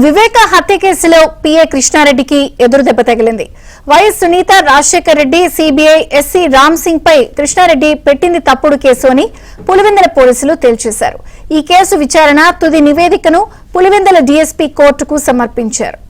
వివేక హత్య కేసులో పిఏ కృష్ణారెడ్డికి ఎదురు దెబ్బ తగిలింది. YS Sunitha, Rajasekhar Reddy, CBI, SC Ram Singh పై కృష్ణారెడ్డి పెట్టింది తప్పుడు కేసు అని పులివెందుల పోలీసులు తేల్చేశారు. ఈ కేసు విచారణ తుది నివేదికను పులివెందుల డీఎస్పీ కోర్టుకు సమర్పించారు.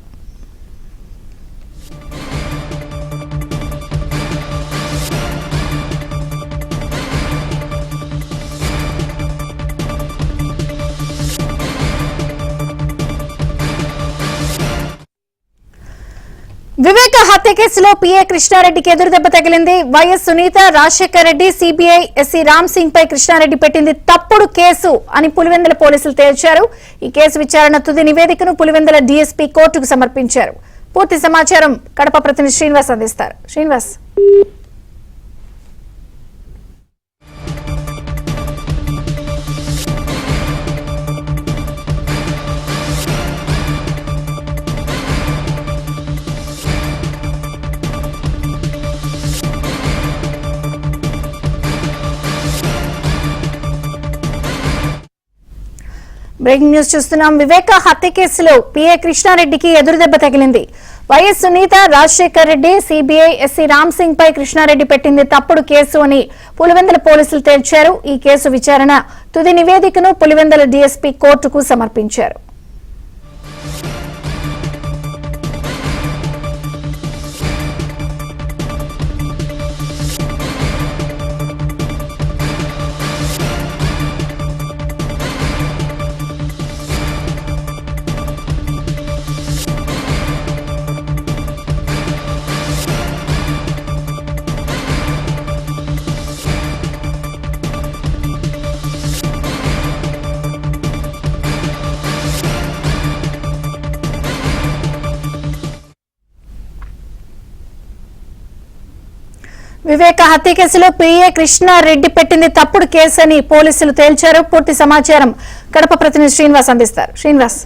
వివేక హత్య కేసులో పిఏ కృష్ణారెడ్డికి ఎదురు దెబ్బ తగిలింది. YS Sunitha, Rajasekhar Reddy, CBI, SC Ram Singh పై కృష్ణారెడ్డి పెట్టింది తప్పుడు కేసు అని పులివెందుల పోలీసులు తేల్చారు. ఈ కేసు విచారణ తుది నివేదికను పులివెందుల డీఎస్పీ కోర్టుకు సమర్పించారు. పూర్తి సమాచారం కడప ప్రతినిధి శ్రీనివాస్ అందిస్తారు. శ్రీనివాస్, బ్రేకింగ్ న్యూస్ చూస్తున్నాం. వివేక హత్య కేసులో పిఏ కృష్ణారెడ్డికి ఎదురు దెబ్బ తగిలింది. YS Sunitha, Rajasekhar Reddy, CBI, SC Ram Singh పై కృష్ణారెడ్డి పెట్టింది తప్పుడు కేసు అని పులివెందుల పోలీసులు తేల్చారు. ఈ కేసు విచారణ తుది నివేదికను పులివెందుల డీఎస్పీ కోర్టుకు సమర్పించారు. వివేక హత్య కేసులో పిఏ కృష్ణారెడ్డి పెట్టింది తప్పుడు కేసు అని పోలీసులు తేల్చారు. పూర్తి సమాచారం కడప ప్రతినిధి శ్రీనివాస్ అందిస్తారు. శ్రీనివాస్,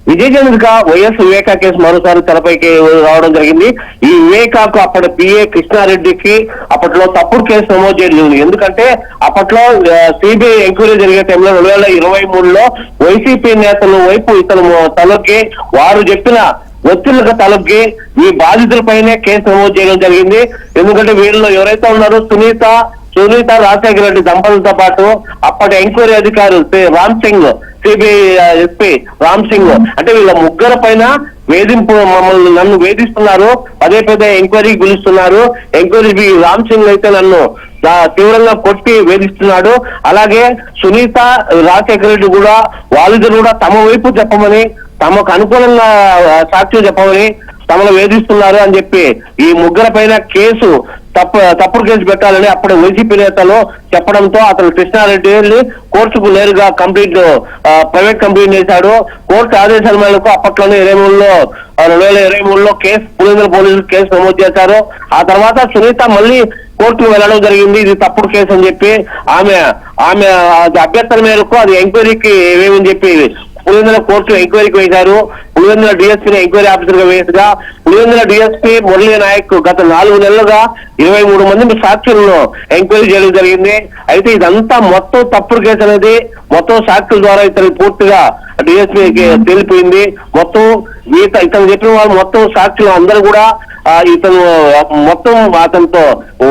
విజయచంద్రిక వైఎస్ వివేక కేసు మరోసారి తెరపైకి రావడం జరిగింది. ఈ వివేకాకు అప్పటి పిఏ కృష్ణారెడ్డికి అప్పట్లో తప్పుడు కేసు నమోదు చేయడం. ఎందుకంటే అప్పట్లో సిబిఐ ఎంక్వైరీ జరిగే టైంలో 2023లో వైసీపీ నేతల వైపు ఇతను తలొక్కి వారు చెప్పిన ఒత్తిళ్లకు తలొక్కి ఈ బాధితులపైనే కేసు నమోదు చేయడం జరిగింది. ఎందుకంటే వీళ్ళు ఎవరైతే ఉన్నారో సునీత, రాజశేఖర రెడ్డి దంపతులతో పాటు అప్పటి ఎంక్వైరీ అధికారులు రామ్ సింగ్, సిబిఐ ఎస్పీ రామ్ సింగ్, అంటే వీళ్ళ ముగ్గురు పైన వేధింపు, నన్ను వేధిస్తున్నారు, పదే ఎంక్వైరీకి పిలుస్తున్నారు. ఎంక్వైరీ రామ్ సింగ్ అయితే నన్ను తీవ్రంగా కొట్టి వేధిస్తున్నాడు. అలాగే సునీత, రాజశేఖర రెడ్డి కూడా వాళ్ళిద్దరు కూడా తమ వైపు చెప్పమని, తమకు అనుకూలంగా సాక్ష్యం చెప్పమని తమను వేధిస్తున్నారు అని చెప్పి ఈ ముగ్గురు పైన కేసు తప్పుడు కేసు పెట్టాలని అప్పుడు వైసీపీ నేతలు చెప్పడంతో అతను కృష్ణారెడ్డి కోర్టుకు నేరుగా ప్రైవేట్ కంప్లైంట్ చేశాడు. కోర్టు ఆదేశాల మేరకు అప్పట్లోనే 2023లో కేసు పులివెందుల పోలీసులు కేసు నమోదు చేశారు. ఆ తర్వాత సునీత మళ్ళీ కోర్టుకు వెళ్లడం జరిగింది. ఇది తప్పుడు కేసు అని చెప్పి ఆమె అభ్యర్థన మేరకు అది ఎంక్వైరీకి ఏమని చెప్పి పులివెందుల కోర్టు ఎంక్వైరీకి వేశారు. పులివెందుల డీఎస్పీని ఎంక్వైరీ ఆఫీసర్ గా వేయగా పులివెందుల డీఎస్పీ మురళీ నాయక్ గత 4 నెలలుగా 23 మంది సాక్షులను ఎంక్వైరీ చేయడం జరిగింది. అయితే ఇదంతా మొత్తం తప్పుడు కేసు అనేది మొత్తం సాక్షుల ద్వారా ఇతను పూర్తిగా డీఎస్పీకి తేలిపోయింది. మొత్తం ఇతను చెప్పిన వాళ్ళు మొత్తం సాక్షులు అందరూ కూడా ఇతను మొత్తం అతనితో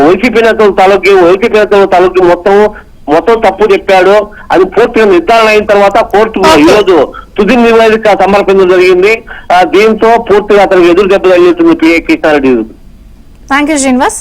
వైసీపీ నేతల తలకి మొత్తం తప్పు చెప్పాడు. అది పూర్తిగా నిర్ధారణ అయిన తర్వాత కోర్టు ఈరోజు తుది నివేదిక సమర్పించడం జరిగింది. దీంతో పూర్తిగా అతనికి ఎదురు దెబ్బ తగిలింది పిఏ కృష్ణారెడ్డి. థాంక్యూ శ్రీనివాస్.